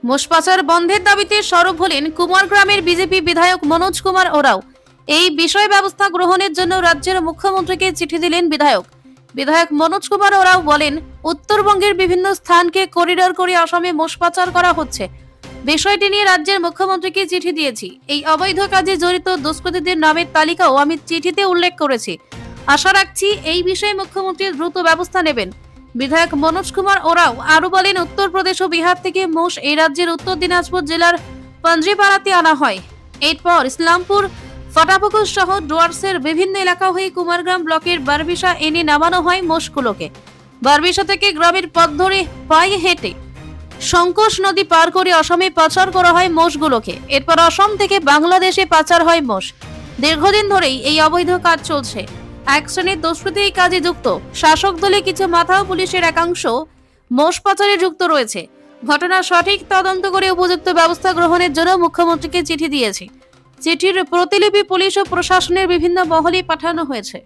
মোষ পাচার বন্ধের দাবিতে সরব হলেন কুমারগ্রামের বিজেপি বিধায়ক মনোজ কুমার ওরাও। এই বিষয়ে ব্যবস্থা গ্রহণের জন্য রাজ্যের মুখ্যমন্ত্রীকে চিঠি দিলেন বিধায়ক মনোজ কুমার ওরাও বলেন, উত্তরবঙ্গের বিভিন্ন স্থানকে করিডোর করে আসামে মোষ পাচার করা হচ্ছে। বিষয়টি নিয়ে রাজ্যের মুখ্যমন্ত্রীকে চিঠি দিয়েছি। এই অবৈধ কাজে জড়িত দুষ্কৃতীদের নামের তালিকাও আমি চিঠিতে উল্লেখ করেছি। আশা রাখছি এই বিষয়ে মুখ্যমন্ত্রী দ্রুত ব্যবস্থা নেবেন। বিধায়ক মনোজ কুমার ওরাও আরো বলেন, উত্তরপ্রদেশ ও বিহার থেকে মোষ এই রাজ্যের উত্তর দিনাজপুর জেলার পাঞ্জিপাড়াতে আনা হয়। এরপর ইসলামপুর, ফটাপুকুর সহ ডুয়ার্সের বিভিন্ন এলাকা হয়ে কুমারগ্রাম ব্লকের বারবিশা এনে নামানো হয় মোষগুলোকে। বারবিশা থেকে গ্রামের পথ ধরে পায়ে হেঁটে সংকোষ নদী পার করে অসমে পাচার করা হয় মোষগুলোকে। এরপর অসম থেকে বাংলাদেশে পাচার হয় মোষ। দীর্ঘদিন ধরেই এই অবৈধ কাজ চলছে। এক শ্রেণীর দুষ্কৃতী এই কাজে যুক্ত। শাসক দলে কিছু মাথা ও পুলিশের একাংশ মোষ পাচারে যুক্ত রয়েছে। ঘটনার সঠিক তদন্ত করে উপযুক্ত ব্যবস্থা গ্রহণের জন্য মুখ্যমন্ত্রীকে চিঠি দিয়েছি। চিঠির প্রতিলিপি পুলিশ ও প্রশাসনের বিভিন্ন মহলে পাঠানো হয়েছে।